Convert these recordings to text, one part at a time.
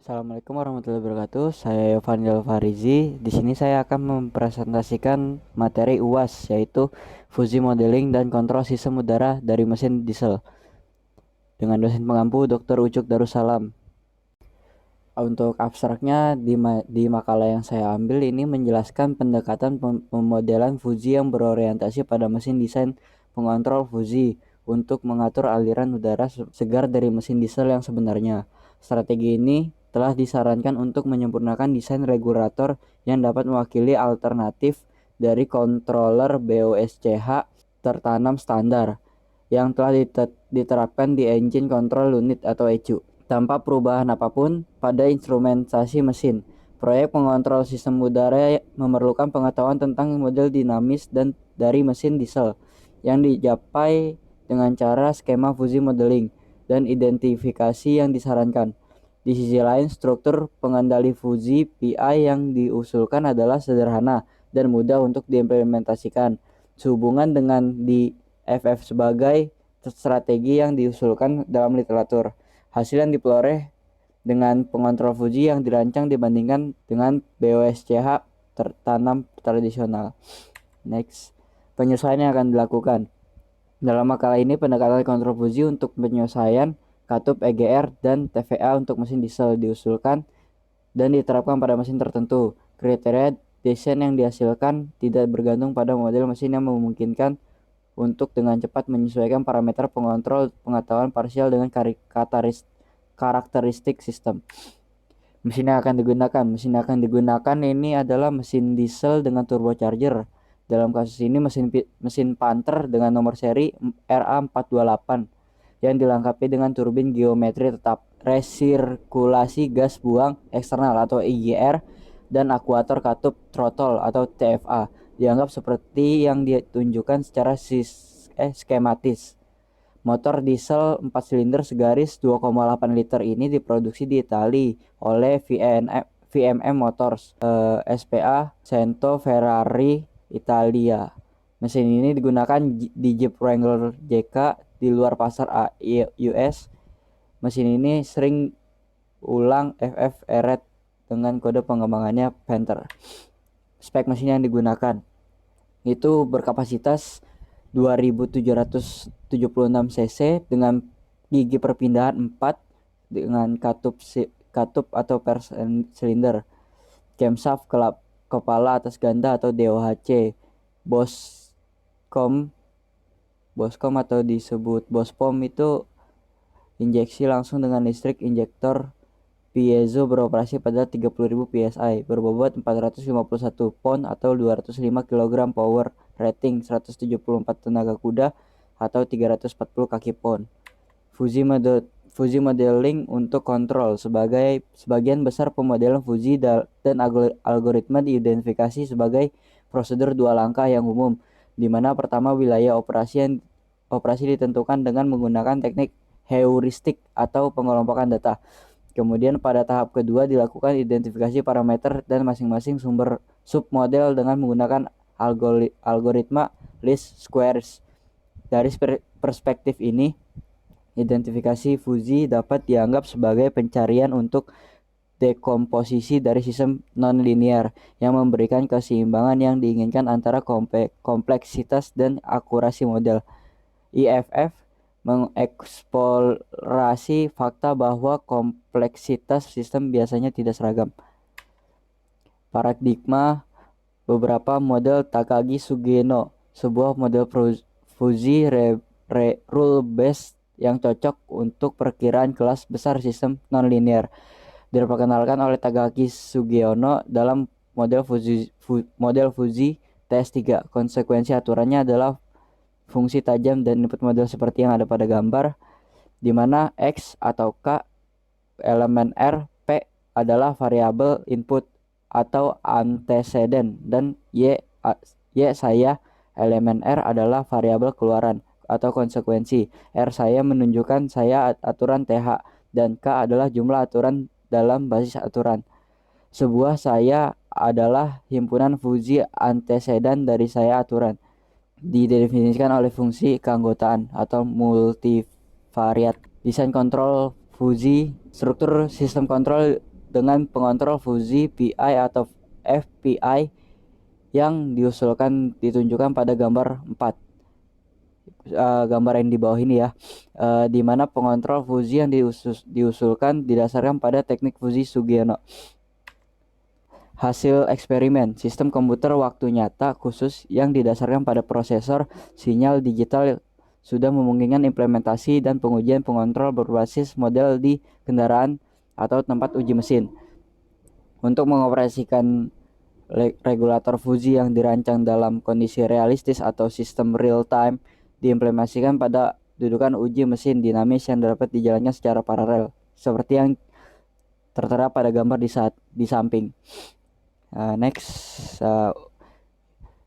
Assalamualaikum warahmatullahi wabarakatuh. Saya Yovanil Farizi. Di sini saya akan mempresentasikan materi UAS, yaitu Fusi Modeling dan Kontrol Sistem Udara dari Mesin Diesel, dengan dosen pengampu Dr. Ucuk Darussalam. Untuk abstraknya di makalah yang saya ambil ini menjelaskan pendekatan pemodelan fusi yang berorientasi pada mesin desain pengontrol fusi untuk mengatur aliran udara segar dari mesin diesel yang sebenarnya. Strategi ini telah disarankan untuk menyempurnakan desain regulator yang dapat mewakili alternatif dari controller BOSCH tertanam standar yang telah diterapkan di engine control unit atau ECU tanpa perubahan apapun pada instrumentasi mesin. Proyek pengontrol sistem udara memerlukan pengetahuan tentang model dinamis dan dari mesin diesel yang dicapai dengan cara skema fusi modeling dan identifikasi yang disarankan. Di sisi lain, struktur pengendali fusi PI yang diusulkan adalah sederhana dan mudah untuk diimplementasikan, sehubungan dengan di FF sebagai strategi yang diusulkan dalam literatur. Hasil yang diperoleh dengan pengontrol fusi yang dirancang dibandingkan dengan BOSCH tertanam tradisional. Next, penyesuaian yang akan dilakukan. Dalam makalah ini, pendekatan kontrol fusi untuk penyesuaian katup EGR dan TVA untuk mesin diesel diusulkan dan diterapkan pada mesin tertentu. Kriteria desain yang dihasilkan tidak bergantung pada model mesin yang memungkinkan untuk dengan cepat menyesuaikan parameter pengontrol pengetahuan parsial dengan karakteristik sistem. Mesin yang akan digunakan ini adalah mesin diesel dengan turbocharger. Dalam kasus ini mesin Panther dengan nomor seri RA428 yang dilengkapi dengan turbin geometri tetap, resirkulasi gas buang eksternal atau IGR, dan akuator katup throttle atau TFA. Dianggap seperti yang ditunjukkan secara skematis. Motor diesel 4 silinder segaris 2,8 liter ini diproduksi di Italia oleh VMM Motors, SPA Cento Ferrari Italia. Mesin ini digunakan di Jeep Wrangler JK di luar pasar US. Mesin ini sering ulang FF Eret dengan kode pengembangannya Panther. Spek mesin yang digunakan itu berkapasitas 2776 cc dengan gigi perpindahan 4 dengan katup atau per silinder, camshaft kepala atas ganda atau DOHC, Boscom atau disebut Bospom itu injeksi langsung dengan listrik injektor piezo beroperasi pada 30.000 psi, berbobot 451 pound atau 205 kg, power rating 174 tenaga kuda atau 340 kaki pound. Fusi modeling untuk kontrol. Sebagian besar pemodelan fusi dan algoritma diidentifikasi sebagai prosedur dua langkah yang umum, di mana pertama wilayah operasi ditentukan dengan menggunakan teknik heuristik atau pengelompokan data. Kemudian pada tahap kedua dilakukan identifikasi parameter dan masing-masing submodel dengan menggunakan algoritma least squares. Dari perspektif ini, identifikasi fusi dapat dianggap sebagai pencarian untuk dekomposisi dari sistem non-linear yang memberikan keseimbangan yang diinginkan antara kompleksitas dan akurasi model. IFF mengeksplorasi fakta bahwa kompleksitas sistem biasanya tidak seragam. Paradigma beberapa model Takagi Sugeno, sebuah model fusi rule based yang cocok untuk perkiraan kelas besar sistem nonlinear. Diperkenalkan oleh Takagi Sugeno dalam model fusi TS3. Konsekuensi aturannya adalah fungsi tajam dan input model seperti yang ada pada gambar, di mana X atau K elemen R, P adalah variabel input atau antecedent, dan Y saya elemen R adalah variabel keluaran atau konsekuensi. R saya menunjukkan saya aturan TH, dan K adalah jumlah aturan dalam basis aturan. Sebuah saya adalah himpunan fusi antecedent dari saya aturan. Didefinisikan oleh fungsi keanggotaan atau multivariat. Desain kontrol fusi. Struktur sistem kontrol dengan pengontrol fungsi PI atau FPI yang diusulkan ditunjukkan pada gambar 4. Gambar yang di bawah ini ya, di mana pengontrol fungsi yang diusulkan didasarkan pada teknik fungsi Sugiono. Hasil eksperimen sistem komputer waktu nyata khusus yang didasarkan pada prosesor sinyal digital sudah memungkinkan implementasi dan pengujian pengontrol berbasis model di kendaraan atau tempat uji mesin. Untuk mengoperasikan regulator fungsi yang dirancang dalam kondisi realistis atau sistem real time diimplementasikan pada dudukan uji mesin dinamis yang dapat dijalankan secara paralel seperti yang tertera pada gambar di samping. Next,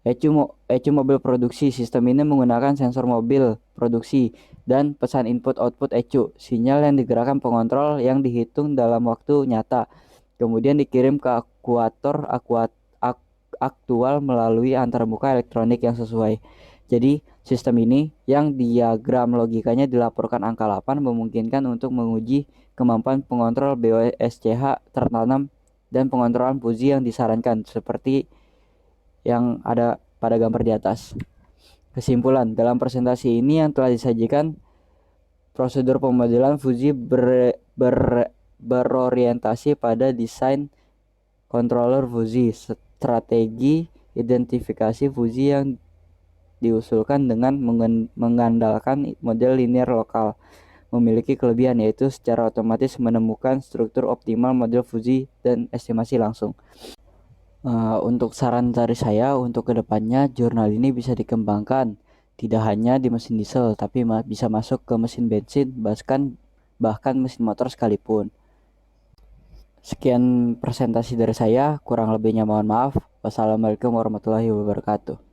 ECU mobil produksi. Sistem ini menggunakan sensor mobil produksi dan pesan input-output ECU, sinyal yang digerakkan pengontrol yang dihitung dalam waktu nyata, kemudian dikirim ke aktuator aktual melalui antarmuka elektronik yang sesuai. Jadi sistem ini yang diagram logikanya dilaporkan angka 8 memungkinkan untuk menguji kemampuan pengontrol BOSCH tertanam dan pengontrolan fungsi yang disarankan seperti yang ada pada gambar di atas. Kesimpulan, dalam presentasi ini yang telah disajikan, prosedur pemodelan fungsi berorientasi pada desain controller fungsi, strategi identifikasi fungsi yang diusulkan dengan mengandalkan model linear lokal memiliki kelebihan yaitu secara otomatis menemukan struktur optimal model fungsi dan estimasi langsung. Untuk saran dari saya untuk kedepannya jurnal ini bisa dikembangkan tidak hanya di mesin diesel tapi bisa masuk ke mesin bensin bahkan mesin motor sekalipun. Sekian presentasi dari saya, kurang lebihnya mohon maaf. Wassalamualaikum warahmatullahi wabarakatuh.